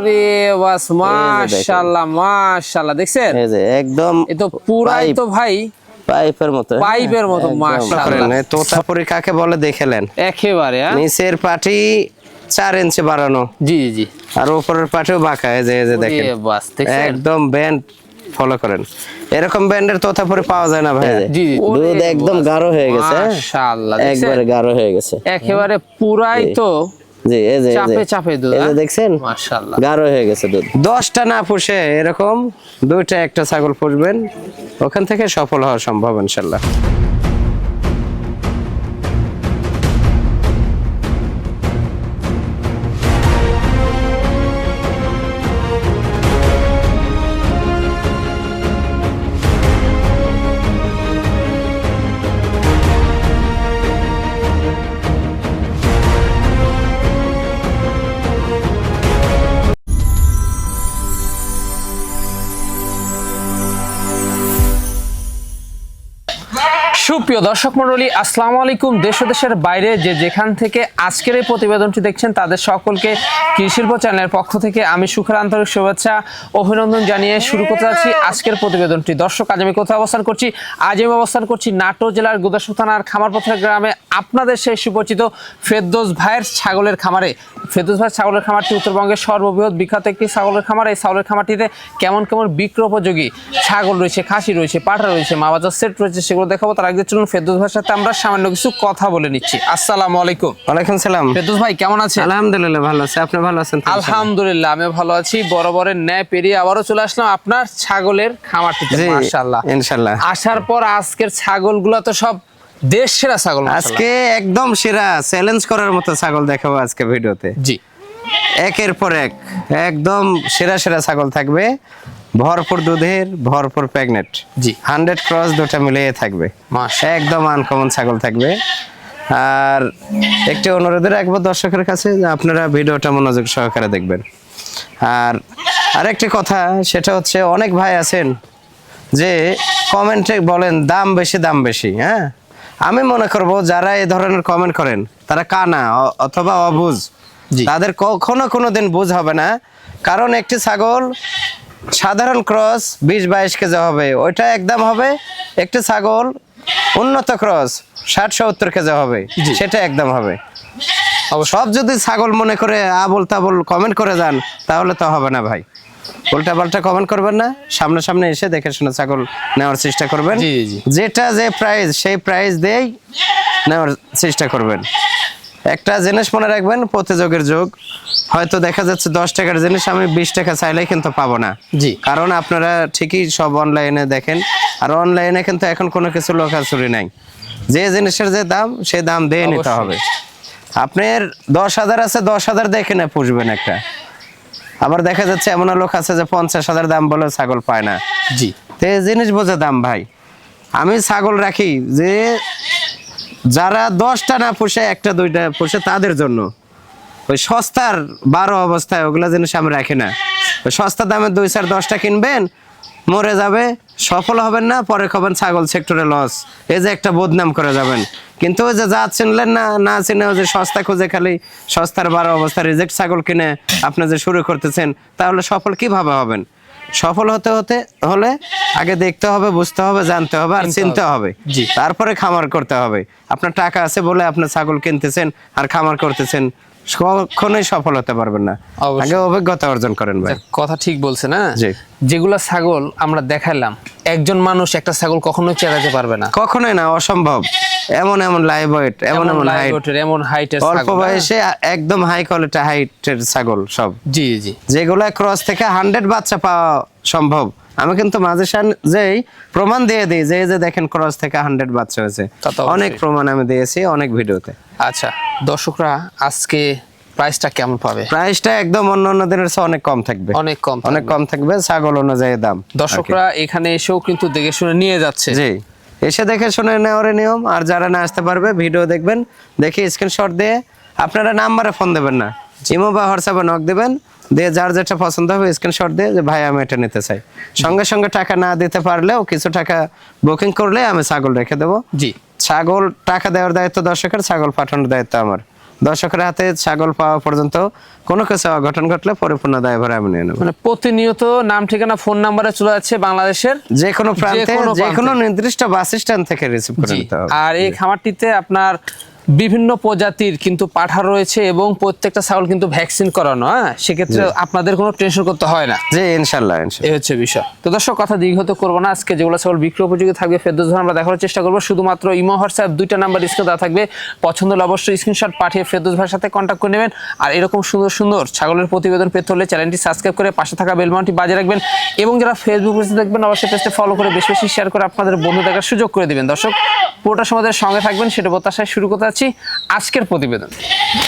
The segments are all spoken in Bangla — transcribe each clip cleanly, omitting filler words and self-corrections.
রে বাস মাশাআল্লাহ মাশাআল্লাহ দেখছেন এই যে একদম এ তো পুরাই তো ভাই পাইপের মতো মাশাআল্লাহ। তোতাপুরি কাকে বলে দেখেলেন একেবারে নিচের পাটি 4 ইঞ্চি বাড়ানো, জি জি, আর উপরের পাটিও বাঁকা। এই যে দেখেন বাস দেখছেন একদম ব্যান্ড ফলো করেন, এরকম ব্যান্ডের তোতাপুরি পাওয়া যায় না ভাই। জি দুধ একদম গাঢ় হয়ে গেছে, মাশাআল্লাহ একবারে গাঢ় হয়ে গেছে একেবারে পুরাই তো জি। এই যে চাপে চাপে দুধ, এই যে দেখছেন মাশাআল্লাহ গাঢ় হয়ে গেছে দুধ। 10টা না পুষে এরকম 2টা একটা ছাগল পুষবেন, ওখান থেকে সফল হওয়া সম্ভব ইনশাআল্লাহ। সুপ্রিয় দর্শক মণ্ডলী, আসসালামু আলাইকুম। দেশ ও দেশের বাইরে যে যেখান থেকে আজকের এই প্রতিবেদনটি দেখছেন তাদের সকলকে কৃষিশিল্প চ্যানেলের পক্ষ থেকে আমি সুখের আন্তরিক শুভেচ্ছা অভিনন্দন জানিয়ে শুরু করতে যাচ্ছি আজকের প্রতিবেদনটি। দর্শক, আজ আমি কোথায় অবস্থান করছি? আজ আমি অবস্থান করছি নাটোর জেলার গুদাসপুর থানার খামারপথর গ্রামে, আপনাদের সেই সুপরিচিত ফেরদৌস ভাইয়ের ছাগলের খামারে। ফেরদৌস ভাইয়ের ছাগলের খামারটি উত্তরবঙ্গের সর্ববৃহৎ বিখ্যাত একটি ছাগলের খামার। এই ছাগলের খামারটিতে কেমন কেমন বিক্রয় উপযোগী ছাগল রয়েছে, খাসি রয়েছে, পাঠা রয়েছে, মা বাজার সেট রয়েছে, সেগুলো দেখাবো। তার আগে চলুন ফেরদৌস ভাইয়ের সাথে আমরা সামান্য কিছু কথা বলে নিচ্ছি। আসসালামু আলাইকুম। ওয়ালাইকুম সালাম। ফেরদৌস ভাই কেমন আছেন? আলহামদুলিল্লাহ ভালো আছি, আপনি ভালো আছেন? আলহামদুলিল্লাহ আমি ভালো আছি। বরাবরের ন্যায় পেরিয়ে আবারও চলে আসলাম আপনার ছাগলের খামারটিতে। মাশাআল্লাহ ইনশাআল্লাহ। আসার পর আজকের ছাগলগুলো তো সব দেশ সেরা ছাগল। আজকে একদম সেরা, চ্যালেঞ্জ করার মতো ছাগল দেখাবো আজকে ভিডিওতে। জি, একের পর এক একদম সেরা সেরা ছাগল থাকবে, ভরপুর দুধের, ভরপুর প্রেগনেন্ট। জি, 100 ক্রস দুটো মিলিয়ে থাকবে, একদম আনকমন ছাগল থাকবে। আর একটি অনুরোধ রাখবো দর্শকের কাছে যে আপনারা ভিডিওটা মনোযোগ সহকারে দেখবেন। আর আরেকটি কথা, সেটা হচ্ছে অনেক ভাই আছেন যে কমেন্টে বলেন দাম বেশি দাম বেশি। হ্যাঁ, আমি মনে করব যারা এই ধরনের কমেন্ট করেন তারা কানা অথবা অবুঝ, তাদের কখনো কোনোদিন বুঝ হবে না। কারণ একটি ছাগল সাধারণ ক্রস 20-22 কেজি হবে, ওইটা একদম হবে। একটি ছাগল উন্নত ক্রস 60-70 কেজি হবে, সেটা একদম হবে। সব যদি ছাগল মনে করে আবল তাবল কমেন্ট করে যান তাহলে তো হবে না ভাই। উল্টা পাল্টা কমেন্ট করবেন না, সামনে এসে দেখে শুনে ছাগল নেওয়ার চেষ্টা করবেন। যেটা যে প্রাইস সেই প্রাইস দিয়েই নেওয়ার চেষ্টা করবেন। একটা জিনিস মনে রাখবেন, প্রতিযোগের যুগ। হয়তো দেখা যাচ্ছে 10 টাকার জিনিস আমি 20 টাকা চাইলেই কিন্তু পাবো না। জি, কারণ আপনারা ঠিকই সব অনলাইনে দেখেন, আর অনলাইনে কিন্তু এখন কোনো কিছু লোকাচুরি নাই। যে জিনিসের যে দাম সেই দাম দিয়ে নিতে হবে। আপনার 10,000 আছে, 10,000 দেখে না পুষবেন একটা। আবার দেখা যাচ্ছে এমন লোক আছে যে 50,000 দাম বলে ছাগল পায় না। জি, তো এই জিনিস বোঝা দাম ভাই। আমি ছাগল রাখি যে যারা 10টা না পুষে 1টা 2টা পুষে তাদের জন্য। ওই সস্তার 12 অবস্থায় ওগুলা জিনিস আমি রাখি না। ওই সস্তা দামে 2-4-10টা কিনবেন, মরে যাবে, সফল হবেন না, পরে খাবেন ছাগল সেক্টরে লস। এই যে একটা বদনাম করে যাবেন। কিন্তু ওই যে যা চিনলেন না চিনে ওই যে সস্তা খুঁজে খালি সস্তার 12 অবস্থা রিজেক্ট ছাগল কিনে আপনি যে শুরু করতেছেন, তাহলে সফল কিভাবে হবেন? সফল হলে আগে দেখতে হবে, বুঝতে হবে, জানতে হবে, আর চিনতে হবে, তারপরে খামার করতে হবে। আপনার টাকা আছে বলে আপনি ছাগল কিনতেছেন আর খামার করতেছেন, কখনোই সফল হতে পারবেন না। আগে অভিজ্ঞতা অর্জন করেন ভাই। কথা ঠিক বলছে না? যেগুলা ছাগল আমরা দেখাইলাম, একজন মানুষ একটা ছাগল কখনোই চেনাতে পারবে না, কখনোই না, অসম্ভব। এমন লাইভ ওয়েট, এমন হাইটের অল্প বয়সে একদম হাই কোয়ালিটি হাইটের ছাগল সব। জি জি, যেগুলা ক্রস থেকে 100 বাচ্চা পাওয়া সম্ভব। আমি কিন্তু মাঝে যেই প্রমাণ দিয়ে দিই যে দেখেন ক্রস থেকে 100 বাচ্চা হয়েছে, অনেক প্রমাণ আমি দিয়েছি অনেক ভিডিওতে। আচ্ছা, দর্শকরা আজকে প্রাইসটা কেমন পাবে? প্রাইসটা একদম অন্য দিনের চেয়ে অনেক কম থাকবে, অনেক কম থাকবে ছাগল অনুযায়ী দাম। দর্শকরা এখানে এসেও কিন্তু দেখে শুনে নিয়ে যাচ্ছে। জি, এসে দেখে শুনে নেওয়ার নিয়ম। আর যারা না আসতে পারবে ভিডিও দেখবেন, দেখে স্ক্রিনশট দিয়ে আপনারা নাম্বারে ফোন দেবেন না, ইমো বা হোয়াটসঅ্যাপে নক দেবেন, দিয়ে যার যেটা পছন্দ হবে স্ক্রিনশট দিয়ে যে ভাই আমি এটা নিতে চাই। সঙ্গে সঙ্গে টাকা না দিতে পারলেও কিছু টাকা বুকিং করলে আমি ছাগল রেখে দেবো। জি, ছাগল টাকা দেওয়ার দায়িত্ব দর্শকের, ছাগল পাঠানোর দায়িত্ব আমার। দর্শকের হাতে ছাগল পাওয়া পর্যন্ত কোনো কিছু অঘটন ঘটলে পরিপূর্ণ দায়ভার আমি নিয়ে নেব। মানে প্রতিনিয়ত নাম ঠিকানা ফোন নাম্বারে চলে যাচ্ছে বাংলাদেশের যে কোনো প্রান্তে, কোনো যে কোনো প্রান্তে। নির্দিষ্ট বাস স্ট্যান্ড থেকে রিসিভ করে জি। নিতে হবে। আর এই খামারটিতে আপনার বিভিন্ন প্রজাতির কিন্তু পাঠা রয়েছে এবং প্রত্যেকটা ছাগল কিন্তু ভ্যাকসিন করানো। হ্যাঁ, সেক্ষেত্রে আপনাদের কোনো টেনশন করতে হয় না। জি ইনশাল্লাহ ইনশাল্লাহ। এই হচ্ছে বিষয়। তো দর্শক, কথা দীর্ঘত করবো না, আজকে যেগুলো ছাগল বিক্রি উপযোগী থাকবে ফেরদৌস ভাই আমরা দেখার চেষ্টা করবো। শুধুমাত্র ইমো হোয়াটসঅ্যাপ দুইটা নাম্বার স্ক্রিনে দেওয়া থাকবে, পছন্দ হলে অবশ্যই স্ক্রিনশট পাঠিয়ে ফেরদৌস ভাইয়ের সাথে কন্ট্যাক্ট করে নেবেন। আর এরকম সুন্দর সুন্দর ছাগলের প্রতিবেদন পেতে হলে চ্যানেলটি সাবস্ক্রাইব করে পাশে থাকা বেল বাটনটি বাজিয়ে রাখবেন এবং যারা ফেসবুক পেজে দেখবেন অবশ্যই পেজটা ফলো করে বেশি বেশি শেয়ার করে আপনাদের বন্ধু দেখার সুযোগ করে দিবেন। দর্শক, পুরোটা সময় সঙ্গে থাকবেন সেটা প্রত্যাশায় শুরু করতে যাচ্ছি আজকের প্রতিবেদন।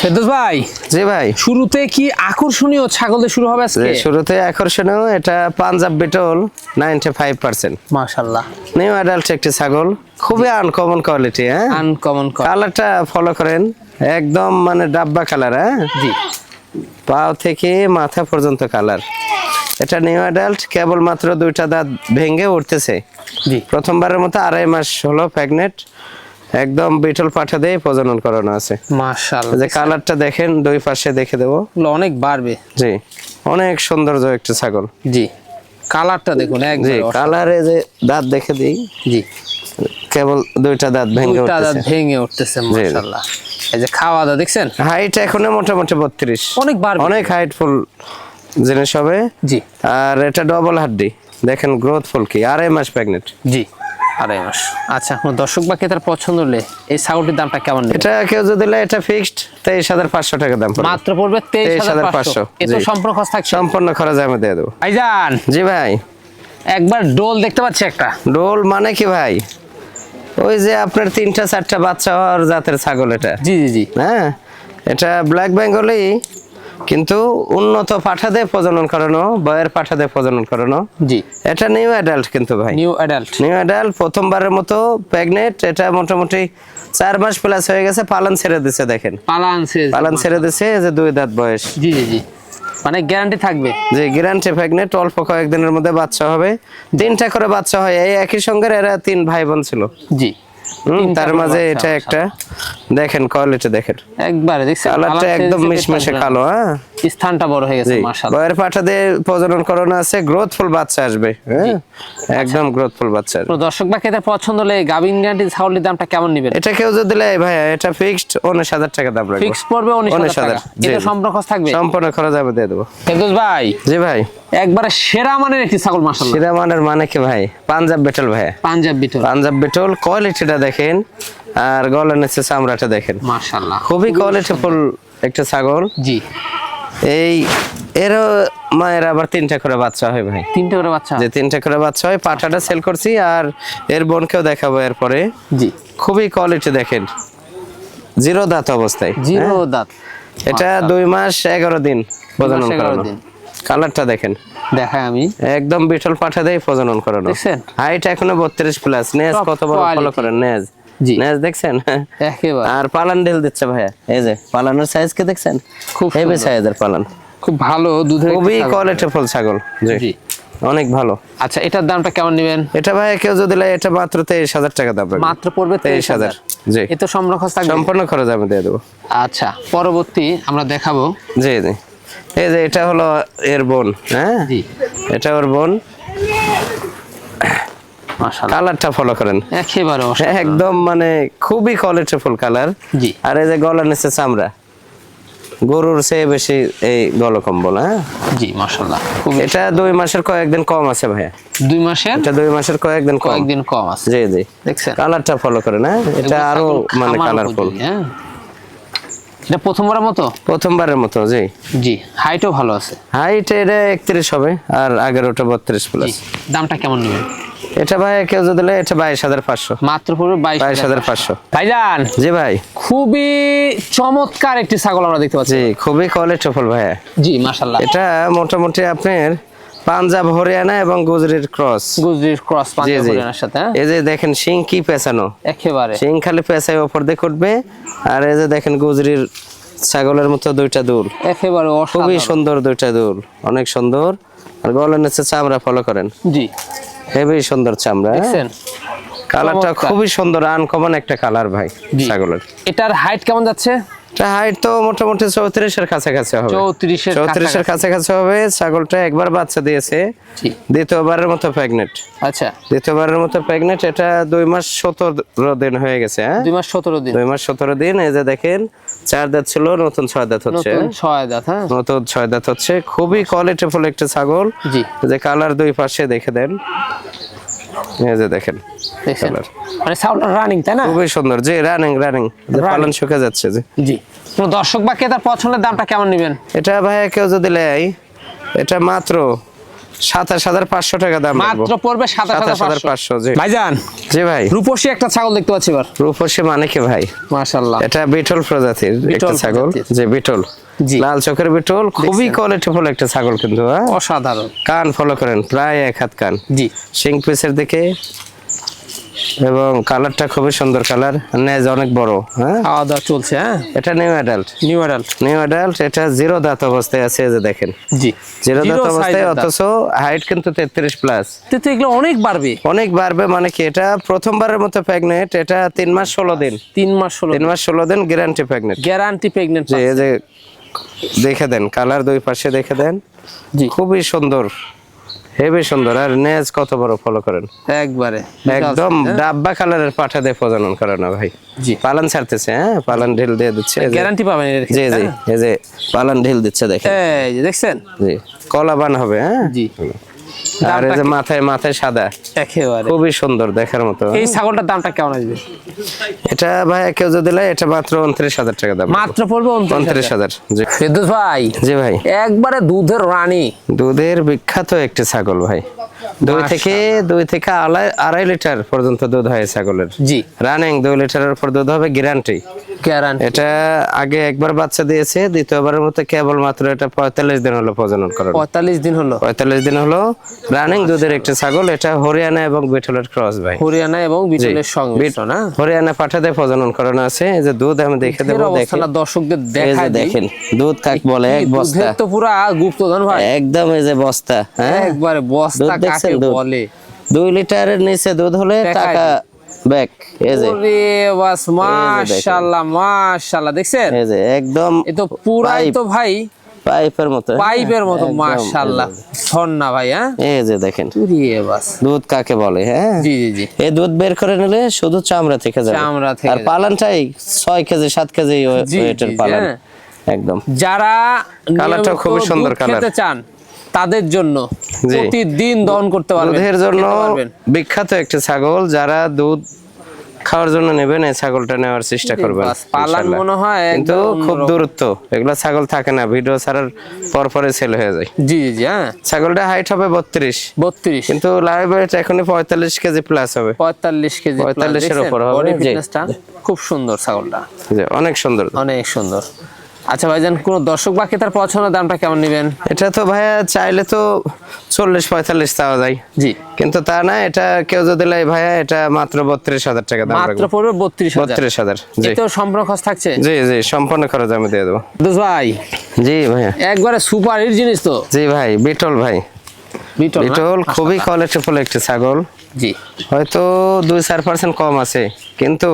ফেরদৌস ভাই, জি ভাই, শুরুতে কি আকর্ষণীয় ছাগল দিয়ে শুরু হবে আজকে? শুরুতে আকর্ষণীয় এটা পাঞ্জাব বিটল 95%। মাশাআল্লাহ, নিউ অ্যাডাল্ট একটি ছাগল, খুবই আনকমন কোয়ালিটি। হ্যাঁ, আনকমন কালারটা ফলো করেন, একদম মানে ডাব্বা কালার। হ্যাঁ জি, পাও থেকে মাথা পর্যন্ত কালার। এটা নিউ অ্যাডাল্ট, কেবল মাত্র 2টা দাঁত ভেঙে উঠতেছে। জি, প্রথমবারের মতো 2.5 মাস হলো প্রেগনেন্ট, একদম বিটল পাঠা দিয়ে প্রজনন করানো আছে। মাশাআল্লাহ, যে কালারটা দেখেন, দুই পাশে দেখে দেবো। এগুলো অনেক বাড়বে। জি, অনেক সৌন্দর্য একটা ছাগল। জি, কালারটা দেখুন জি, একদম কালারে যে দাঁত দেখে দিই, জি, কেবল 2টা দাঁত ভেঙে দুইটা দাঁত উঠতেছে। ভেঙে উঠতেছে। মাশাআল্লাহ, এই যে খাওয়া দাওয়া দেখছেন, হাইট এখনো মোটামুটি 32, অনেক বাড়বে। অনেক হাইটফুল জিনিস হবে। জি, আর এটা ডবল হাড্ডি, দেখেন গ্রোথফুল কি, 2.5 মাস প্রেগনেন্ট। জি, 2.5 মাস। আচ্ছা, কোনো দর্শক বা ক্রেতার পছন্দ হলে এই ছাগলটির দামটা কেমন নেবে? এটা কেউ যদি দিলে, এটা ফিক্সড 23,500 টাকা দাম পড়বে। মাত্র পড়বে 23,500। 23,500 এত জি। সম্পূর্ণ খরচ থাকছে। সম্পূর্ণ খরচ আমি দিয়ে দেবো। ভাইজান, জি ভাই, একবার ডোল দেখতে পাচ্ছি একটা। ডোল মানে কি ভাই? ওই যে আপনার 3টা-4টা বাচ্চা হওয়ার জাতের ছাগল এটা। জি জি জি, হ্যাঁ, এটা ব্ল্যাক বেঙ্গলি, কিন্তু উন্নত পাঠা দিয়ে প্রজনন করানো, বয়ের পাঠা দিয়ে প্রজনন করানো। জি, এটা নিউ অ্যাডাল্ট কিন্তু ভাই, নিউ অ্যাডাল্ট। নিউ অ্যাডাল্ট, প্রথমবারের মতো প্রেগনেন্ট। এটা মোটামুটি 4 মাস প্লাস হয়ে গেছে, পালন ছেড়ে দিছে। দেখেন পালন ছেড়ে দিছে, এই যে 2 দাঁত বয়স। জি জি জি, মানে গ্যারান্টি থাকবে। যে গ্যারান্টি প্রেগনেন্ট, অল্প কয়েকদিনের মধ্যে বাচ্চা হবে। 3টা করে বাচ্চা হয়, এই একই সঙ্গে এরা 3 ভাই বোন ছিল। জি, তার মাঝে এটা একটা, দেখেন কোয়ালিটি দেখেন, একবারে দেখছেন কালারটা একদম মিশমিশে কালো। হ্যাঁ, স্থানটা বড় হয়ে গেছে। জি, মাশাআল্লাহ, বয়ের পাঠা দিয়ে প্রজনন করানো আছে, গ্রোথফুল বাচ্চা আসবে। হ্যাঁ, একদম গ্রোথফুল বাচ্চা আসবে। তো দর্শক বা ক্রেতার পছন্দ হলে গাভিন গ্যারান্টি ছাগলের দামটা কেমন নেবেন? এটা কেউ যদি দিলে ভাই, এটা ফিক্সড 19,000 টাকা দাম রাখবো। ফিক্স পড়বে 19,000 টাকা। জি, এটা জি। সম্পূর্ণ খরচ থাকবে। সম্পূর্ণ খরচ আমি দিয়ে দেবো। ফেরদৌস ভাই, জি ভাই, একবারে সেরা মানের একটি ছাগল। মাশাআল্লাহ, সেরা মানের মানে কি ভাই? পাঞ্জাব বিটল ভাই, পাঞ্জাব বিটল। পাঞ্জাব বিটল, কোয়ালিটিটা দেখেন, আর গলার নিচে চামড়াটা দেখেন, মাশাআল্লাহ, খুবই কোয়ালিটিফুল একটা ছাগল। জি, এই এরও মায়ের আবার 3টা করে বাচ্চা হয় ভাই। 3টে করে বাচ্চা। যে 3টা করে বাচ্চা হয়, পাঠাটা সেল করছি, আর এর বোনকেও দেখাবো এরপরে। জি, খুবই কোয়ালিটি দেখেন, 0 দাঁত অবস্থায়। জিরো হ্যাঁ? দাঁত। এটা 2 মাস 11 দিন প্রজনন 11 করানো। দিন। কালারটা দেখেন, দেখাই আমি। একদম বিটল পাঠা দিয়ে প্রজনন করানো। দেখছেন? হাইট এখনো 32 প্লাস। নেজ Top কত বড় ফলো quality। করেন, নেজ। জি। নেজ দেখছেন? একেবারে আর পালান ঢেল দিচ্ছে ভাইয়া, এই যে পালানের সাইজ কে দেখছেন? খুব হেভি সুন্দর। সাইজের পালান, খুব ভালো দুধের একটি খুবই ছাগল। কোয়ালিটিফুল ছাগল। জি, জি। অনেক ভালো। আচ্ছা, এটার দামটা কেমন নেবেন? এটা ভাই কেউ যদি লে, এটা মাত্র 23,000 টাকা দাম রাখবে। মাত্র পড়বে 23,000। জি, এ তো সম্পূর্ণ খরচ থাকবে। সম্পূর্ণ খরচ আমি দিয়ে দেবো। আচ্ছা, পরবর্তী আমরা দেখাবো। জি জি, এই যে এটা হলো এর বোন। হ্যাঁ, জি, এটা ওর বোন। মাশাআল্লাহ, কালারটা ফলো করেন, একেবারে অসাধারণ। একদম মানে খুবই কোয়ালিটিফুল কালার। জি, আর এই যে গলার নিচে চামড়া, গরুর চেয়ে বেশি এই গলকম্বল। হ্যাঁ, জি, মাশাআল্লাহ, খুব। এটা 2 মাসের কয়েকদিন কম আছে ভাইয়া। 2 মাসের এটা 2 মাসের কয়েকদিন কম। কয়েকদিন কম আছে। জি জি, দেখছেন? কালারটা ফলো করেন। হ্যাঁ, এটা এগুলো আরো ছাগল মানে খামার কালারফুল। উপযোগী, হ্যাঁ। এটা প্রথমবারের মতো। প্রথমবারের মতো। জি, জি, হাইটও ভালো আছে। হাইট এটা 31 হবে, আর আগের ওটা 32 জি, প্লাস। দামটা কেমন নেবেন? এটা ভাই কেউ যদি দিলে, এটা 22,500। মাত্র পড়বে 22,500। ভাইজান, জি ভাই, খুবই চমৎকার একটি ছাগল আমরা দেখতে পাচ্ছি। জি, খুবই কোয়ালিটিফুল ভাইয়া। জি, মাশাআল্লাহ, এটা মোটামুটি আপনার পাঞ্জাব হরিয়ানা এবং গুজরির ক্রস। গুজরির ক্রস জি পাঞ্জাব জি, হরিয়ানার সাথে। হ্যাঁ, এই যে দেখেন শিং কি পেঁচানো, একেবারে শিং খালি পেঁচায় ওপর দিয়ে উঠবে। আর এই যে দেখেন গুজরির ছাগলের মতো 2টা দুল, একেবারে খুবই অসাধারণ। সুন্দর 2টা দুল, অনেক সুন্দর। আর গলার নিচে চামড়া ফলো করেন, জি, হেভি সুন্দর চামড়া। দেখছেন? কালারটা চমৎকার। খুবই সুন্দর, আনকমন একটা কালার ভাই জি। ছাগলের। এটার হাইট কেমন যাচ্ছে? এটা হাইট তো মোটামুটি 34-এর কাছাকাছি হবে। 34-এর কাছাকাছি হবে। ছাগলটা একবার বাচ্চা দিয়েছে, দ্বিতীয়বারের মতো প্রেগনেন্ট। আচ্ছা, দ্বিতীয়বারের মতো প্রেগনেন্ট। এটা 2 মাস 17 দিন হয়ে গেছে। হ্যাঁ, 2 মাস 17 দিন। 2 মাস 17 দিন। এই যে দেখেন 4 দাঁত ছিল, নতুন 6 দাঁত হচ্ছে। নতুন 6 দাঁত। হ্যাঁ, নতুন 6 দাঁত হচ্ছে। খুবই কোয়ালিটিফুল একটা ছাগল। জি, যে কালার দুই পাশে দেখে দেন, এই যে দেখেন কালার, মানে ছাগলটা রানিং, তাই না? খুবই সুন্দর। যে রানিং পালন শুকে যাচ্ছে। যে জি, তো দর্শক বা ক্রেতার পছন্দের দামটা কেমন নেবেন? এটা ভাইয়া কেউ যদি নেয়, এটা মাত্র 27,500 টাকা দাম। মাত্র পড়বে 27,500। জি ভাইজান, জি ভাই, রূপসী একটা ছাগল দেখতে পাচ্ছি এবার। রূপসী মানে কি ভাই? মাশাআল্লাহ, এটা বিটল প্রজাতির একটা ছাগল। যে বিটল, লাল চোখের বিটল, খুবই কোয়ালিটিফুল একটা ছাগল কিন্তু। হ্যাঁ, অসাধারণ। কান ফলো করেন, প্রায় 1 হাত কান। জি, শিং পিসের দিকে, এবং কালারটা খুবই সুন্দর কালার। নেজ অনেক বড়। হ্যাঁ, খাওয়া দাওয়া চলছে। হ্যাঁ, এটা নিউ অ্যাডাল্ট। New adult. এটা 0 দাঁত অবস্থায় আছে। এই যে দেখেন, জি, 0 দাঁত অবস্থায়, অথচ হাইট কিন্তু 33 প্লাস। তো এগুলো অনেক বাড়বে। অনেক বাড়বে মানে কি, এটা প্রথমবারের মতো প্রেগনেন্ট। এটা 3 মাস 16 দিন। 3 মাস 16 দিন গ্যারান্টি প্রেগনেন্ট। Guarantee pregnant. যে এই যে দেখে দেন কালার দুই পাশে দেখে দেন। জি, খুবই সুন্দর, হেভি সুন্দর। আর নেজ কত বড় ফলো করেন, একবারে একদম ডাব্বা কালারের পাঠা দিয়ে প্রজনন করে না ভাই। জি, পালন ছাড়তেছে। হ্যাঁ, পালন ঢিল দিয়ে দিচ্ছে। গ্যারান্টি পাবেন এর। জি জি, এই যে পালন ঢিল দিচ্ছে দেখেন। এই যে দেখছেন, জি, কলাবান হবে। হ্যাঁ, জি। আর এই যে মাথায় সাদা, একেবারে খুবই সুন্দর দেখার মতো। এই ছাগলটার দামটা কেমন আসবে? এটা ভাই কেউ যদি নেয়, এটা মাত্র 29,000 টাকা দাম। মাত্র পড়বে 29,000। জি ফেরদৌস ভাই। জি ভাই, একবারে দুধের রানী, দুধের বিখ্যাত একটি ছাগল ভাই। 2 থেকে 2.5 লিটার পর্যন্ত দুধ হয় ছাগলের। জি, রানিং 2 লিটারের উপর দুধ হবে, গ্যারান্টি। এটা আগে একবার বাচ্চা দিয়েছে, দ্বিতীয়বারের মতো কেবল মাত্র এটা 45 দিন হলো প্রজনন করানো। 45 দিন হলো রানিং দুধের একটা ছাগল। এটা হরিয়ানা এবং বিটলের ক্রস ভাই। হরিয়ানা এবং বিটলের সংমিশ্রণ। না, হরিয়ানা পাঠাতে প্রজনন করানো আছে। এই যে দুধ আমি দেখে দেব, দেখেন দর্শকদের দেখাই দেখেন দুধ কাক বলে। এক বস্তা, দুধের তো পুরো গুপ্তধন ভাই, একদম। এই যে বস্তা, হ্যাঁ, একবারে বস্তা কাকে বলে। 2 লিটারের নিচে দুধ হলে টাকা ব্যাক। এই যে ওরে বাস, মাশাআল্লাহ মাশাআল্লাহ, দেখছেন? এই যে একদম, এ তো পুরাই তো ভাই পাইপের মতো, মাশাআল্লাহ। ছন্না ভাই। হ্যাঁ, এই যে দেখেন বাস, দুধ কাকে বলে। হ্যাঁ, জি জি জি। এই দুধ বের করে নিলে শুধু চামড়া থেকে যাবে। আর পালনটাই 6 কেজি 7 কেজি ওয়েটের পালন। একদম। যারা কালারটা খুব সুন্দর কালার খেতে চান তাদের জন্য প্রতিদিন দহন করতে পারবেন। দুধের জন্য বিখ্যাত একটা ছাগল। যারা দুধ খাওয়ার জন্য নেবেন, এই ছাগলটা নেওয়ার চেষ্টা করবেন। পালান মনে হয় কিন্তু খুব দূরত্ব, এগুলো ছাগল থাকে না, ভিডিও ছাড়ার পরে সেল হয়ে যায়। জি জি। হ্যাঁ, ছাগলটা হাইট হবে 32, কিন্তু লাইভ ওয়েট এখনই 45 কেজি প্লাস হবে। 45 কেজি, 45 এর উপর হবে। খুব সুন্দর ছাগলটা, অনেক সুন্দর, অনেক সুন্দর। আচ্ছা ভাইজান, কোন দর্শক বা ক্রেতার পছন্দের দামটা কেমন নেবেন? এটা তো ভাইয়া চাইলে তো 40-45 চাওয়া যায়। জি, কিন্তু তা না, এটা কেউ যদি লাই ভাইয়া, এটা মাত্র 32,000 টাকা দাম। মাত্র পড়বে 32,000। জি, এতেও সম্পূর্ণ খরচ থাকছে। জি জি, সম্পূর্ণ খরচ আমি দিয়ে দেবো। দোষ ভাই। জি ভাইয়া, একবারে সুপার হিট জিনিস তো। জি ভাই, বিটল ভাই। বিটল খুবই কোয়ালিটিফুল একটা ছাগল। জি, হয়তো 2-4% কম আছে, কিন্তু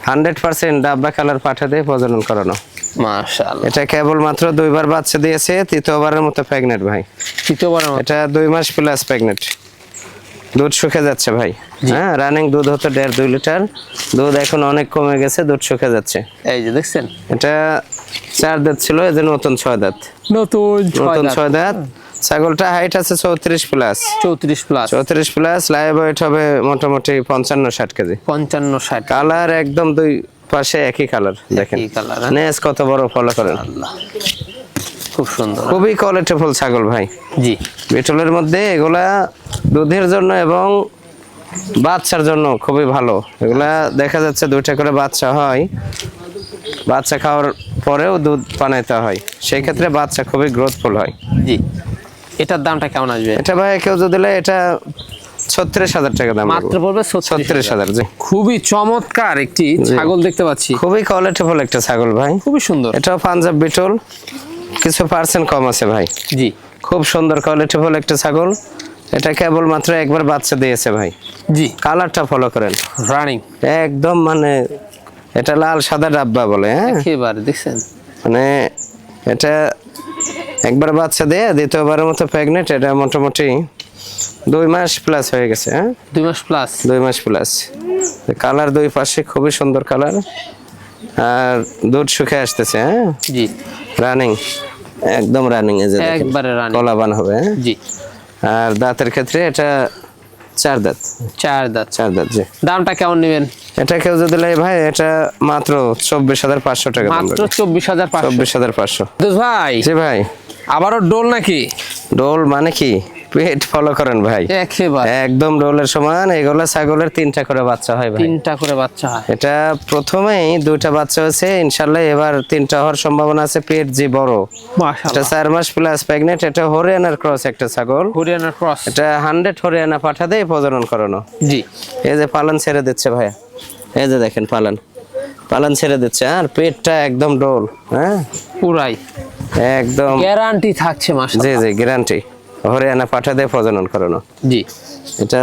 100% ডাব্বা কালার পাঠা দিয়ে প্রজনন করানো। মাশাআল্লাহ। এটা কেবল মাত্র 2 বার বাচ্চা দিয়েছে, তৃতীয়বারের মতো প্রেগনেন্ট ভাই। তৃতীয়বারের মতো? এটা 2 মাস প্লাস প্রেগনেন্ট। দুধ শুকে যাচ্ছে ভাই। হ্যাঁ, রানিং দুধ হতো 1.5-2 লিটার। দুধ এখন অনেক কমে গেছে, দুধ শুকে যাচ্ছে। এই যে দেখছেন, এটা 4 দাঁত ছিল, এই যে নতুন 6 দাঁত। নতুন 6 দাঁত। ছাগলটা হাইট আছে 34 প্লাস। 34 প্লাস। লাইভ ওয়েট হবে মোটামুটি 55-60 কেজি। 55-60। কালার একদম দুই পাশে একই কালার, দেখেন নেজ কত বড় ফলো করেন। খুব সুন্দর, খুবই কোয়ালিটিফুল ছাগল ভাই। জি, বিটলের মধ্যে এগুলা দুধের জন্য এবং বাচ্চার জন্য খুবই ভালো। এগুলা দেখা যাচ্ছে 2টা করে বাচ্চা হয়, বাচ্চা খাওয়ার পরেও দুধ পানাইতে হয়, সেই ক্ষেত্রে বাচ্চা খুবই গ্রোথফুল হয়। জি, এটার দামটা কেমন আসবে? এটা ভাই কেউ যদি এটা 36,000 টাকা দাম। মাত্র পড়বে 36,000। জি, খুবই চমৎকার একটি ছাগল দেখতে পাচ্ছি। খুবই কোয়ালিটিফুল একটা ছাগল ভাই, খুবই সুন্দর। এটাও পাঞ্জাব বিটল, কিছু পার্সেন্ট কম আছে ভাই। জি, খুব সুন্দর কোয়ালিটিফুল একটা ছাগল। এটা কেবল মাত্র একবার বাচ্চা দিয়েছে ভাই। জি, কালারটা ফলো করেন, রানিং একদম, মানে এটা লাল সাদা ডাব্বা বলে, হ্যাঁ একেবারে দেখছেন, মানে এটা একবার বাচ্চা দেয়, দ্বিতীয়বারের মতো প্রেগনেন্ট। এটা মোটামুটি 2 মাস প্লাস হয়ে গেছে, হ্যাঁ 2 মাস প্লাস। 2 মাস প্লাস। কালার দুই পাশে খুবই সুন্দর কালার, আর দুধ শুকে আসতেছে, হ্যাঁ জি রানিং, একদম রানিং, এই যে দেখেন একবারে রানিং, কলাবান হবে, হ্যাঁ? জি। আর দাঁতের ক্ষেত্রে এটা 4 দাঁত, 4 দাঁত। 4 দাঁত, জি। দামটা কেমন নেবেন? এটা কেউ যদি লাই ভাই, এটা মাত্র 24,500 টাকা দাম মাত্র রাখবো। 24,500। 24,500। ভাই জি ভাই, আবারও ডোল নাকি? ডোল মানে কি, পেট ফলো করেন ভাই, একেবারে একদম ডোলের সমান। এগুলো ছাগলের 3টা করে বাচ্চা হয় ভাই, 3টা করে বাচ্চা হয়। এটা প্রথমেই 2টা বাচ্চা হয়েছে, ইনশাল্লাহ এবার 3টা হওয়ার সম্ভাবনা আছে। পেট যে বড়, এটা মাশাআল্লাহ, 4 মাস প্লাস প্রেগনেন্ট। এটা হরিয়ানার ক্রস একটা ছাগল, হরিয়ানার ক্রস। এটা 100 হরিয়ানা পাঠা দিয়ে প্রজনন করানো। জি, এই যে পালন ছেড়ে দিচ্ছে ভাইয়া, এই যে দেখেন পালন ছেড়ে দিচ্ছে, আর পেটটা একদম ডোল, হ্যাঁ পুরাই একদম গ্যারান্টি থাকছে জি মাশাআল্লাহ। জি গ্যারান্টি, হরিয়ানা পাঠা দিয়ে প্রজনন করানো। জি, এটা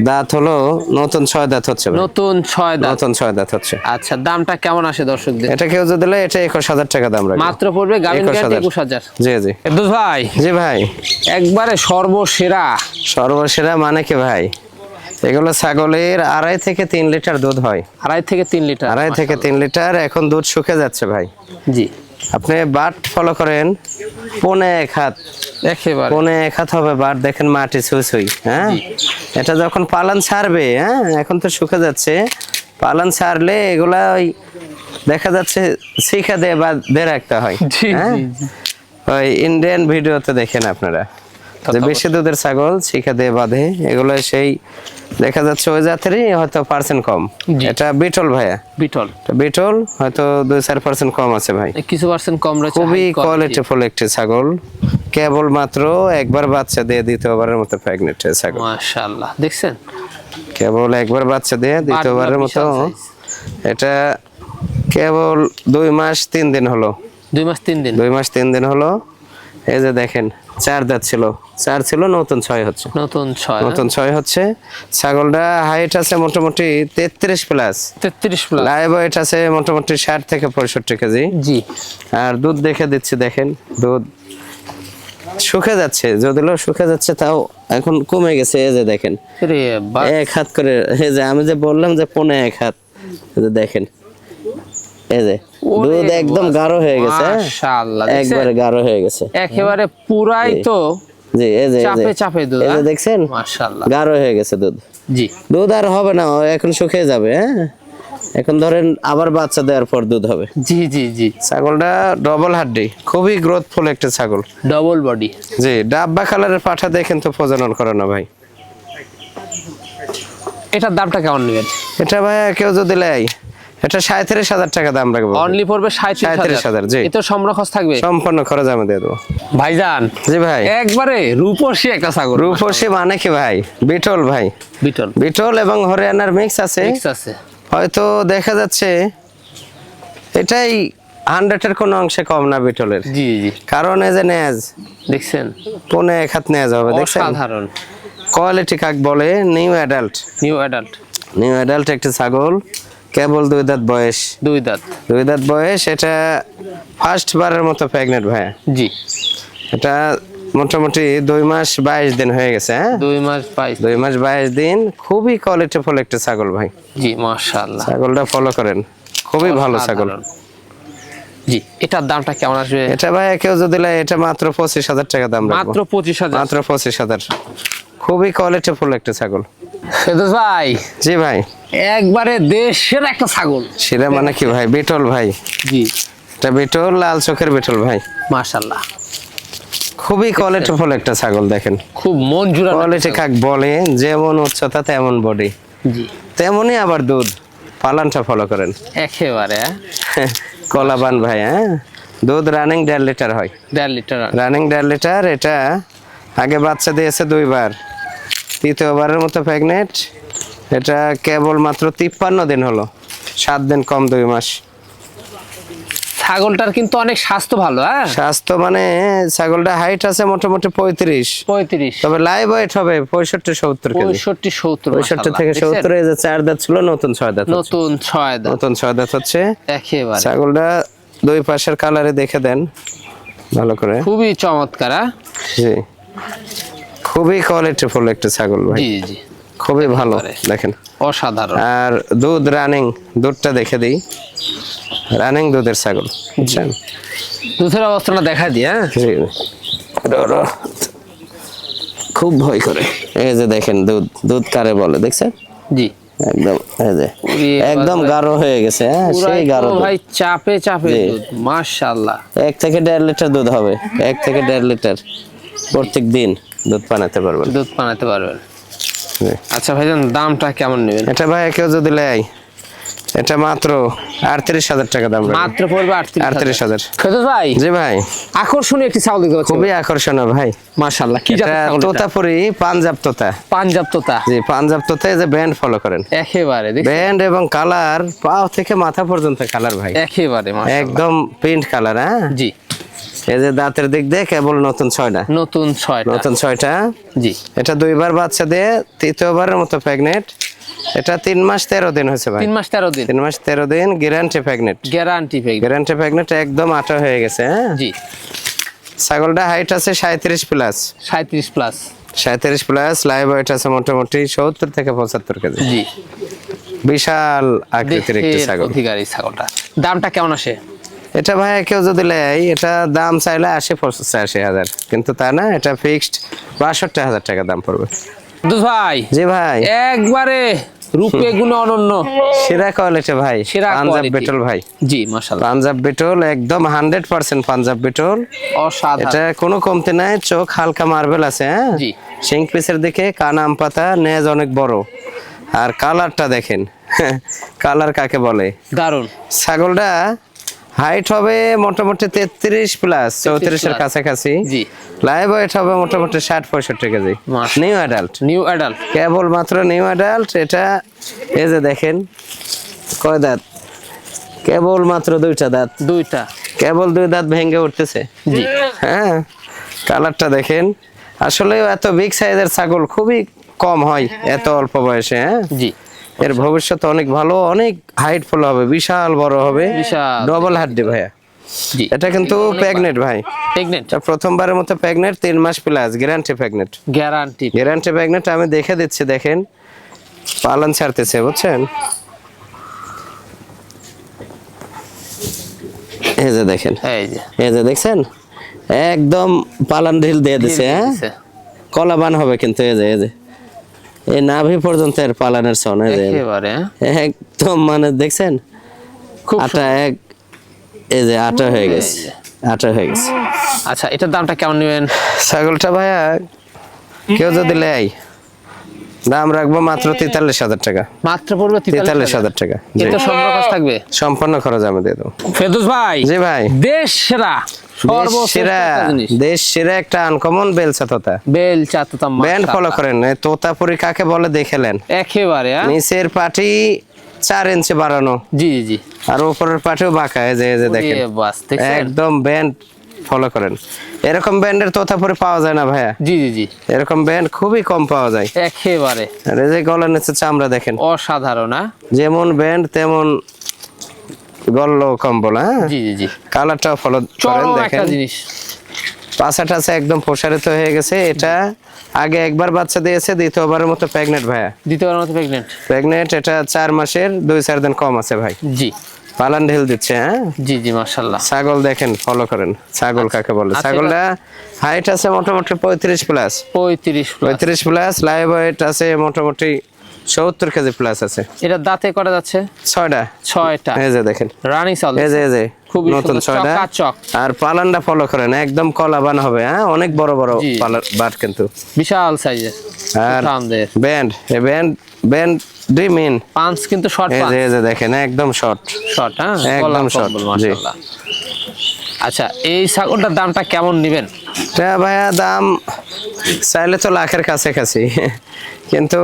দাঁত হলো নতুন 6 দাঁত হচ্ছে ভাই, নতুন 6 দাঁত। নতুন 6 দাঁত হচ্ছে। আচ্ছা, দামটা কেমন আসে দর্শকদের? এটা কেউ যদি লে, এটা 21,000 টাকা দাম রাখবে, মাত্র পড়বে গাভিন 21,000 গ্যারান্টি 21,000। জি জি এদুস ভাই জি ভাই, একবারে সর্বসেরা। সর্বসেরা মানে কি ভাই, এগুলো ছাগলের 2.5 থেকে 3 লিটার দুধ হয়, 2.5 থেকে 3 লিটার। 2.5 থেকে 3 লিটার। এখন দুধ শুকে যাচ্ছে ভাই, জি, আপনি বাট ফলো করেন, 1.5 হাত, একেবারে 1.5 হাত হবে বাট, দেখেন মাটি ছুঁই, হ্যাঁ এটা যখন পালন ছাড়বে, হ্যাঁ এখন তো শুকে যাচ্ছে, পালন ছাড়লে এগুলা ওই দেখা যাচ্ছে শিখা দিয়ে বা দিয়ে রাখতে হয়, জি হ্যাঁ জি জি। ওই ইন্ডিয়ান ভিডিওতে দেখেন আপনারা, যে বেশি দুধের ছাগল শিখা দিয়ে বাঁধে, এগুলো সেই দেখা যাচ্ছে ওই জাতেরই, হয়তো পার্সেন্ট কম। জি। এটা বিটল ভাইয়া, বিটল এটা বিটল হয়তো 2-4% কম আছে ভাই, কিছু পার্সেন্ট কম রয়েছে। খুবই high quality। কোয়ালিটিফুল একটি ছাগল, কেবল মাত্র একবার বাচ্চা দিয়ে দ্বিতীয়বারের মতো প্রেগনেন্ট ছাগল, মাশাআল্লাহ দেখছেন, কেবল একবার বাচ্চা দিয়ে দ্বিতীয়বারের মতো। বিশাল size। এটা কেবল 2 মাস 3 দিন হলো, 2 মাস 3 দিন। 2 মাস 3 দিন হলো। এই যে দেখেন 4 দাঁত ছিল, 4 ছিল, নতুন 6 হচ্ছে, নতুন 6। নতুন 6 হচ্ছে। ছাগলটা হাইট আছে মোটামুটি 33 প্লাস, 33 প্লাস। লাইভ ওয়েট আছে মোটামুটি 60 থেকে 65 কেজি। জি, আর দুধ দেখে দিচ্ছি, দেখেন দুধ শুকে যাচ্ছে, যদিও শুকে যাচ্ছে তাও এখন কমে গেছে। এই যে দেখেন রে বাহ, 1 হাত করে, এই যে আমি যে বললাম যে 1.5 হাত, এই যে দেখেন, এই যে ওরে দুধ একদম গাঢ় হয়ে গেছে, হ্যাঁ? মাশাআল্লাহ দেখছেন? একবারে গাঢ় হয়ে গেছে, একেবারে পুরাই তো জি এই যে চাপে চাপে দুধ। এই যে দেখছেন মাশাআল্লাহ। গাঢ় হয়ে গেছে দুধ, জি, দুধ আর হবে না, এখন শুকিয়ে যাবে, হ্যাঁ এখন ধরেন আবার বাচ্চা দেওয়ার পর দুধ হবে। জি জি জি। ছাগলটা ডবল হাড্ডি, খুবই গ্রোথফুল একটা ছাগল, ডবল বডি। জি ডাব্বা কালারের পাঠা দিয়ে কিন্তু প্রজনন করানো ভাই। এটার দামটা কেমন নেবেন? এটা ভাই কেউ যদি লেয়, এটা 37,000 টাকা দাম রাখবো, অনলি পড়বে 37,000। জি। এতো সম্পূর্ণ খরচ থাকবে? সম্পূর্ণ খরচ আমি দিয়ে দেবো ভাইজান জি ভাই। একবারে রূপসী একটা ছাগল। রূপসী মানে কি ভাই, বিটল ভাই, বিটল বিটল এবং হরিয়ানার মিক্স আছে। মিক্স আছে। হয়তো দেখা যাচ্ছে এটাই 100-এর কোনো অংশে কম না বিটলের, জি জি কারণ এই যে নেজ দেখছেন, 1.5 হাত নেজ হবে, দেখছেন অসাধারণ। কোয়ালিটি কাক বলে, new adult, new adult. New adult একটা ছাগল, কেবল 2 দাঁত বয়স, 2 দাঁত। 2 দাঁত বয়স। এটা ফার্স্ট বারের মতো প্রেগনেন্ট ভাই, জি, এটা মোটামুটি 2 মাস 22 দিন হয়ে গেছে, হ্যাঁ 2 মাস 22। 2 মাস 22 দিন। খুবই কোয়ালিটিফুল একটা ছাগল ভাই, জি মাশাআল্লাহ। ছাগলটা ফলো করেন, খুবই ভালো ছাগল। অসাধারণ। জি, এটার দামটা কেমন আসবে? এটা ভাই কেউ যদি লেয়, এটা মাত্র 25,000 টাকা দাম রাখবো, মাত্র 25,000। মাত্র 25,000। খুবই কোয়ালিটিফুল একটা ছাগল। ফেরদৌস ভাই জি ভাই, একবারে দেশের একটা ছাগল। সেটা মানে কি ভাই, বিটল ভাই, জি এটা বিটল, লাল চোখের বিটল ভাই, মাশাআল্লাহ। খুবই কোয়ালিটিফুল একটা ছাগল। দেখেন খুব মন জুড়ানো। কোয়ালিটি কাক বলে, যেমন উচ্চতা তেমন বডি, জি তেমনই আবার দুধ। পালানটা ফলো করেন, একেবারে কলাবান ভাই, হ্যাঁ দুধ রানিং 1.5 লিটার হয়, 1.5 লিটার। Running 1.5 litre. এটা আগে বাচ্চা দিয়েছে 2 বার, তৃতীয়বারের মতো প্রেগনেন্ট। এটা কেবল মাত্র 53 দিন হলো, 7 দিন কম 2 মাস। ছাগলটার কিন্তু অনেক স্বাস্থ্য ভালো। হ্যাঁ, স্বাস্থ্য মানে ছাগলটা হাইট আছে মোটামুটি 35, 35, তবে লাইভ ওয়েট হবে 65-70 কেজি। 65-70, 65 থেকে 70। এই যে 4 দাঁত ছিল, নতুন 6 দাঁত হচ্ছে। নতুন 6 দাঁত, নতুন 6 দাঁত হচ্ছে একেবারে ছাগলটা। দুই পাশের কালারে দেখে দেন ভালো করে। খুবই চমৎকার। হ্যাঁ, জি, খুবই কোয়ালিটিফুল একটা ছাগল ভাই, জি জি, খুবই ভালো দেখেন, অসাধারণ। আর দুধ রানিং, দুধটা দেখে দিই, রানিং দুধের ছাগল বুঝছেন। দুধের অবস্থাটা দেখা দিই। হ্যাঁ, জি, খুব ভয় করে। এই যে দেখেন দুধ, দুধ কারে বলে দেখছেন, জি, একদম এই যে একদম গাঢ় হয়ে গেছে। হ্যাঁ, সেই গাঢ় দুধ। ভাই চাপে চাপে দুধ, মাশাআল্লাহ। 1 থেকে 1.5 লিটার দুধ হবে, 1 থেকে 1.5 লিটার প্রত্যেক দিন দুধ পানাতে পারবেন। দুধ বানাতে পারবেন। জি। আচ্ছা ভাইজান, দামটা কেমন নেবেন? এটা ভাই কেউ যদি নেয়, এটা মাত্র 38,000 টাকা দাম রাখবো। মাত্র পড়বে 38,000। ফেরদৌস ভাই, জি ভাই, আকর্ষণীয় একটি ছাগল দেখতে পাচ্ছি। খুবই আকর্ষণীয় ভাই, মাশাআল্লাহ। কি এটা জাতের ছাগল? তোতাপুরি পাঞ্জাব তোতা। পাঞ্জাব তোতা, জি, পাঞ্জাব তোতা। এই যে ব্যান্ড ফলো করেন, একেবারে দেখছেন? ব্যান্ড এবং কালার, পা থেকে মাথা পর্যন্ত কালার ভাই, একেবারে মাশাআল্লাহ, একদম প্রিন্ট কালার। হ্যাঁ, জি। এই যে দাঁতের দিক দিয়ে কেবল নতুন 6টা, নতুন 6টা, নতুন 6টা। জি। এটা 2বার বাচ্চা দিয়ে 3য়বারের মতো প্রেগনেন্ট। এটা 3 মাস 13 দিন হয়েছে ভাই, 3 মাস 13 দিন, 3 মাস 13 দিন গ্যারান্টি প্রেগনেন্ট। গ্যারান্টি পেয়ে। গ্যারান্টি প্রেগনেন্ট, একদম আটা হয়ে গেছে। হ্যাঁ, জি, ছাগলটা হাইট আছে 37 plus, 37 plus. 37 plus. Live weight আছে মোটামুটি 70 থেকে 75 কেজি। জি, বিশাল আকৃতির একটি দেহের ছাগল। অধিকারী ছাগলটা। দামটা কেমন আসে? এটা ভাই কেউ যদি নেয়, এটা দাম চাইলে 80-85,000, কিন্তু তা না, এটা ফিক্সড 62,000 টাকা দাম পড়বে। দুধ ভাই, জি ভাই, একবারে রূপে গুণে অনন্য, সেরা কোয়ালিটি ভাই, সেরা পাঞ্জাব quality। বিটল ভাই। জি, মাশাআল্লাহ, পাঞ্জাব বিটল একদম 100% পাঞ্জাব বিটল। অসাধারণ। এটা কোনো কমতি নাই, চোখ হালকা মার্বেল আছে। হ্যাঁ, জি। শিং পিসের দিকে কান আম পাতা, নেজ অনেক বড়। আর কালারটা দেখেন, কালার কাকে বলে। দারুন। ছাগলটা হাইট হবে মোটামুটি 33 প্লাস, 34-এর কাছাকাছি। জি। লাইভ ওয়েট হবে মোটামুটি 60-65 কেজি। মাশাআল্লাহ। নিউ অ্যাডাল্ট, নিউ অ্যাডাল্ট, কেবল মাত্র নিউ অ্যাডাল্ট। এটা এই যে দেখেন কয় দাঁত, কেবল মাত্র 2টা দাঁত, 2টা, কেবল 2 দাঁত ভেঙে উঠতেছে। জি। হ্যাঁ, কালারটা দেখেন। আসলে এত বিগ সাইজের ছাগল খুবই কম হয় এত অল্প বয়সে। হ্যাঁ, জি, এর ভবিষ্যৎ অনেক ভালো, অনেক হাইটফুল হবে, বিশাল বড় হবে, বিশাল। ডবল হাড্ডি ভাইয়া। জি। এটা কিন্তু প্রেগনেন্ট ভাই, প্রেগনেন্ট, এটা প্রথমবারের মতো প্রেগনেন্ট, 3 মাস plus, guarantee pregnant. Guarantee. Guarantee pregnant. আমি দেখে দিচ্ছি, দেখেন পালন ছাড়তেছে বুঝছেন। এই যে দেখেন, এই যে এই যে দেখছেন, একদম পালন ঢিল দিয়ে দিছে। হ্যাঁ, কলাবান হবে কিন্তু। এই যে এই যে এই নাভি পর্যন্ত এর পালানের সন। এই যে একেবারে একদম মানে দেখছেন, খুব আটা এক, এই যে আটা হয়ে গেছে, আটা হয়ে গেছে। আচ্ছা, এটার দামটা কেমন নেবেন? ছাগলটা ভাইয়া কেউ যদি নেয়, দাম রাখবো মাত্র 43,000 টাকা। মাত্র পড়বে 43,000 টাকা। জি, এটা সম্পূর্ণ খরচ থাকবে। সম্পূর্ণ খরচ আমি দিয়ে দেবো। ফেরদৌস ভাই, জি ভাই, দেশ সেরা, সর্বশ্রেষ্ঠ সেরা, একটা জিনিস। দেশ সেরা একটা আনকমন বেলচা তোতা। বেল চাতুতা, ব্যান্ড ফলো করেন, এই তোতাপুরি কাকে বলে দেখেলেন। একেবারে। হ্যাঁ? নিচের পাটি 4 ইঞ্চি বাড়ানো, জি জি জি, আর উপরের পাটিও বাঁকা। এই যে এই যে দেখেন, এ বাস, দেখছেন? একদম ব্যান্ড ফলো করেন। এরকম ব্যান্ডের তোতাপুরি পাওয়া যায় না ভাইয়া, জি জি জি, এরকম ব্যান্ড খুবই কম পাওয়া যায়। একেবারে আর এই যে গলার নিচে চামড়া দেখেন, অসাধারণ। হ্যাঁ? যেমন ব্যান্ড তেমন গল্ল কম্বল। হ্যাঁ, জি জি জি, কালারটাও ফলো করেন, চরম দেখেন একটা জিনিস। পাছাটা আছে একদম প্রসারিত হয়ে গেছে। এটা আগে একবার বাচ্চা দিয়েছে, দ্বিতীয়বারের মতো প্রেগনেন্ট ভাইয়া, দ্বিতীয়বার মতো প্রেগনেন্ট। প্রেগনেন্ট। এটা 4 মাসের 2-4 দিন কম আছে ভাই, জি পালান ঢিল দিচ্ছে। হ্যাঁ, জি জি, মাশাআল্লাহ। ছাগল দেখেন, ফলো করেন। ছাগল কাকে বলে, আচ্ছা, ছাগলটা হাইট আছে মোটামুটি 35 plus, 35 plus. 35 plus. Live weight আছে মোটামুটি 70 কেজি প্লাস আছে। এটা দাঁতে করা যাচ্ছে 6টা, 6টা, এই যে দেখেন, রানিং চাল। এই যে এই যে খুবই নতুন সুন্দর, 6টা। চকাচক। আর পালানটা ফলো করেন, একদম কলাবান হবে। হ্যাঁ, অনেক বড় বড় জি। পালান বাট কিন্তু। বিশাল সাইজের। আর আমাদের ব্যান্ড, এই ব্যান্ড ব্যান্ড ডিমিন। পাঁচ কিন্তু শর্ট এই পাঁচ, যে এই যে দেখেন, একদম শর্ট, শর্ট। হ্যাঁ, একদম গলা short, কম্বল, জি। মাশাআল্লাহ। আচ্ছা, এই ছাগলটার দামটা কেমন নেবেন? এটা ভাইয়া দাম চাইলে তো লাখের কাছাকাছি, কিন্তু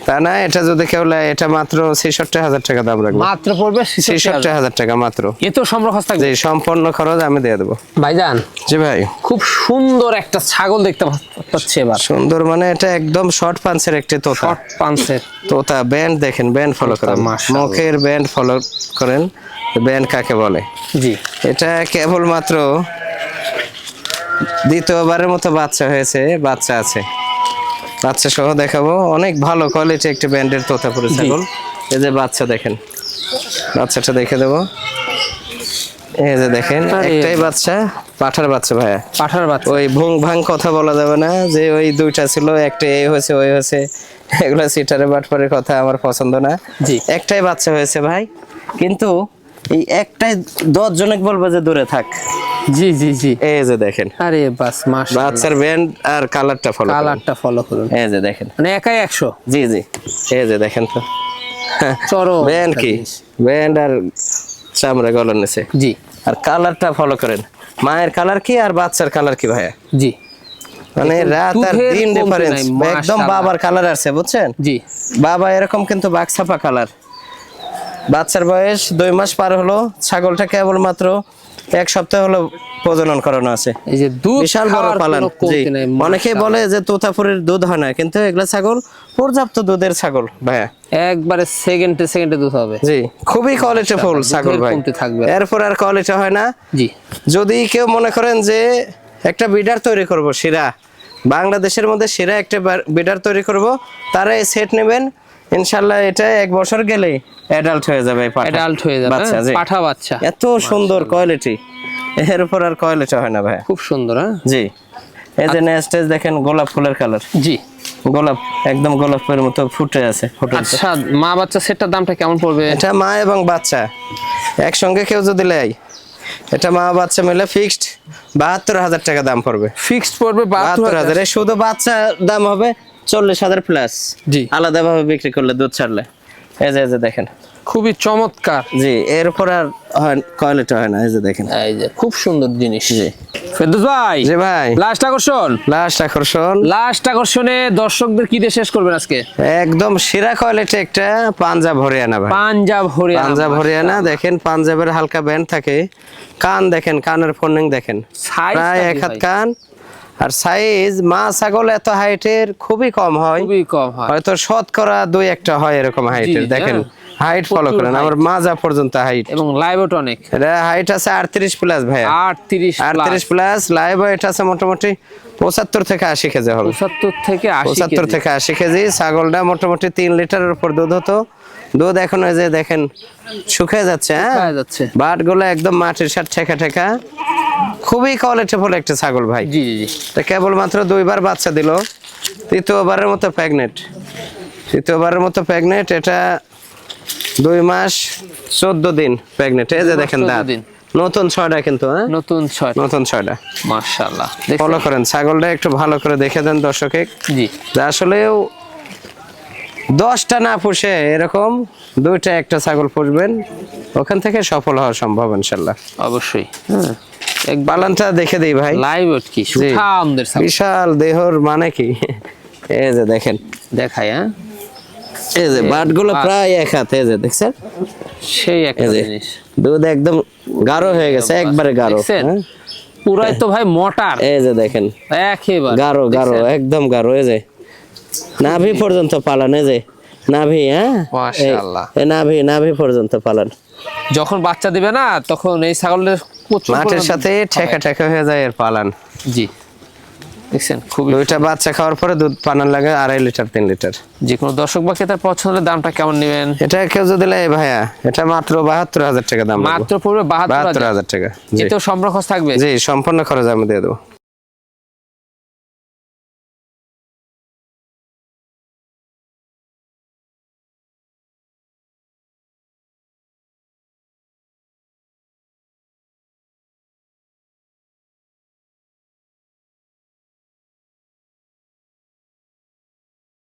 তা না, এটা যদি কেউ নেয়, এটা মাত্র 66,000 টাকা দাম রাখবো। মাত্র পড়বে 66,000 টাকা মাত্র। এ তো সম্পূর্ণ খরচ থাকবে। জি, সম্পূর্ণ খরচ আমি দিয়ে দেবো। ভাইজান জি ভাই, খুব সুন্দর একটা ছাগল দেখতে পাচ্ছি এবার। সুন্দর মানে এটা একদম শর্ট পাঞ্চের একটি তোতা। শর্ট পাঞ্চের তোতা ব্যান্ড দেখেন, ব্যান্ড ফলো করেন, মাশাআল্লাহ। মুখের ব্যান্ড ফলো করেন, ব্যান্ড কাকে বলে। জি, এটা কেবলমাত্র দ্বিতীয়বারের মতো বাচ্চা হয়েছে, বাচ্চা আছে, বাচ্চা সহ দেখাবো। অনেক ভালো কোয়ালিটি একটি ব্যান্ডের তোতাপুরি ছাগল। এই যে বাচ্চা দেখেন, বাচ্চাটা দেখে দেবো। এই যে দেখেন, একটাই বাচ্চা, পাঠার বাচ্চা ভাইয়া, পাঠার বাচ্চা। ওই ভুং ভাং কথা বলা যাবে না যে ওই দুইটা ছিল, একটা এই হয়েছে ওই হয়েছে, এগুলো সিটারে বাটপারের কথা আমার পছন্দ না। জি, একটাই বাচ্চা হয়েছে ভাই, কিন্তু এই একটাই 10 জনক বলবো যে দূরে থাক। জি জি জি, এই যে দেখেন, আরে বাস মাশাআল্লাহ, বাচ্চার ব্যান্ড আর কালারটা ফলো, কালারটা ফলো করুন। এই যে দেখেন, মানে একাই 100। জি জি, এই যে দেখেন তো চরো ব্যান্ড কি, ব্যান্ড আর চামড়া গলার নিচে। জি, আর কালারটা ফলো করেন, মায়ের কালার কি আর বাচ্চার কালার কি ভাইয়া, জি, মানে রাত আর দুধের দিন কমতি ডিফারেন্স। নাই, একদম মাশাআল্লাহ। বাবার কালার আছে, বুঝছেন? জি, বাবা এরকম কিন্তু বাঘছাপা কালার। বাচ্চার বয়স 2 মাস পার হলো, ছাগলটা কেবল মাত্র 1 সপ্তাহ হলো প্রজনন করানো আছে। এই যে দুধ বিশাল বড় খাওয়ার পালন। কোনো জি, কমতি নাই, অনেকেই বলে যে তোতাপুরির দুধ হয় না, কিন্তু এগুলা ছাগল পর্যাপ্ত দুধের ছাগল ভাইয়া। একবারে সেকেন্ডে সেকেন্ডে দুধ হবে। জি, খুবই কোয়ালিটি ফুল ছাগল ভাই, কমতি থাকবে। এরপর আর কোয়ালিটি হয় না। জি, যদি কেউ মনে করেন যে একটা বিডার তৈরি করব, শিরা বাংলাদেশের মধ্যে শিরা একটা বিডার তৈরি করব, তারা এই সেট নেবেন, ইনশাআল্লাহ এটা 1 বছর গেলেই অ্যাডাল্ট হয়ে যাবে। অ্যাডাল্ট হয়ে যাবে, বাচ্চা, জি। পাঠা বাচ্চা, এত সুন্দর কোয়ালিটি, এর উপর আর কোয়ালিটি হয় না ভাই। খুব সুন্দর। হ্যাঁ, জি, এই যে নেক্সট দেখেন, গোলাপ ফুলের কালার। জি, গোলাপ একদম গোলাপের মতো ফুটে আছে, ফুটে আছে। আচ্ছা, মা বাচ্চা সেটটার দামটা কেমন পড়বে? এটা মা এবং বাচ্চা একসঙ্গে কেউ যদি নেয়, এটা মা বাচ্চা মিলে ফিক্সড 72,000 টাকা দাম পড়বে। ফিক্সড পড়বে 72,000, শুধু বাচ্চা দাম হবে 40,000 প্লাস। জি, আলাদাভাবে বিক্রি করলে দুধ ছাড়লে। এই যে দেখেন, খুবই চমৎকার। জি, এর উপর আর কোয়ালিটি হয় না। এই যে দেখেন, এই যে খুব সুন্দর জিনিস। জি ফেরদৌস ভাই, জি ভাই, লাস্ট আকর্ষণ, লাস্ট আকর্ষণ, লাস্ট আকর্ষণে দর্শকদের কি দিয়ে শেষ করবেন আজকে? একদম সেরা কোয়ালিটি একটা পাঞ্জাব হরিয়ানা ভাই, পাঞ্জাব হরিয়ানা। পাঞ্জাব হরিয়ানা দেখেন, পাঞ্জাবের হালকা ব্যান্ড থাকে, কান দেখেন, কানের ফোনিং দেখেন, Size প্রায় টা 1 কি হাত ভাই? কান। আর সাইজ মা ছাগল এত হাইটের খুবই কম হয়, খুবই কম হয়। হয়তো শতকরা 2-1টা হয় এরকম হাইটের। জি, দেখেন হ্যাঁ। হাইট ফলো প্রচুর করেন, height। আমার মাজা পর্যন্ত হাইট। এবং লাইভ ওয়েট অনেক, এটা হাইট আছে 38 প্লাস ভাইয়া, 38 38 প্লাস। লাইভ ওয়েট আছে মোটামুটি 75 থেকে 80 কেজি হবে, 75 থেকে 80 75 থেকে 80 কেজি। ছাগলটা মোটামুটি 3 লিটারের উপর দুধ হতো। দুধ এখন ওই যে দেখেন শুকিয়ে যাচ্ছে। হ্যাঁ, শুকায় যাচ্ছে। বাটগুলো একদম মাটির সাথে ঠেকা ঠেকা, খুবই কোয়ালিটিফুল একটা ছাগল ভাই। জি জি জি, তা কেবলমাত্র 2বার বাচ্চা দিল, তৃতীয়বারের মতো প্রেগনেন্ট, তৃতীয়বারের মতো প্রেগনেন্ট। এটা 2 মাস 14 দিন প্রেগনেন্ট। এই যে দেখেন 14 দাঁত, দিন। নতুন 6টা কিন্তু। হ্যাঁ, নতুন 6। নতুন 6টা। মাশাআল্লাহ, ফলো করেন ছাগলটা, একটু ভালো করে দেখে দেন দর্শকে। জি, যে আসলেও 10টা না পুষে এরকম 2টা একটা ছাগল পুষবেন, ওখান থেকে সফল হওয়া সম্ভব ইনশাল্লাহ। অবশ্যই। হ্যাঁ, এক পালনটা দেখে দিই ভাই, লাইভ ওয়েট কি জি। সুঠামদের ছাগল। বিশাল দেহর মানে কি, এই যে দেখেন, দেখাই। হ্যাঁ, এই যে বাটগুলো প্রায় 1 হাত। এই যে দেখছেন, সেই একটা এই যে জিনিস। দুধ একদম গাঢ় হয়ে গেছে, একবারে গাঢ়। দেখছেন? হ্যাঁ, পুরাই তো ভাই মোটার, এই যে দেখেন, একেবারে গাঢ় গাঢ়, একদম গাঢ়। এই যে নাভি পর্যন্ত পালান, এই যে নাভি। হ্যাঁ, মাশাআল্লাহ। এই নাভি পর্যন্ত পালান। যখন বাচ্চা দিবে না, তখন এই ছাগলের প্রচুর মাটির পরিমাণ সাথে দুধ ঠেকা খাওয়ায়। ঠেকা হয়ে যায় এর পালান। জি, দেখছেন খুবই। 2টা বাচ্চা খাওয়ার পরে দুধ পানান লাগে 2.5 লিটার 3 লিটার। যে কোনো দর্শক বা ক্রেতার পছন্দের দামটা কেমন নেবেন? এটা কেউ যদি লেয় ভাইয়া, এটা মাত্র 72,000 টাকা দাম। মাত্র পড়বে 72,000 72,000 টাকা। জি এতেও সম্পূর্ণ খরচ থাকবে। জি, সম্পূর্ণ খরচ আমি দিয়ে দেবো।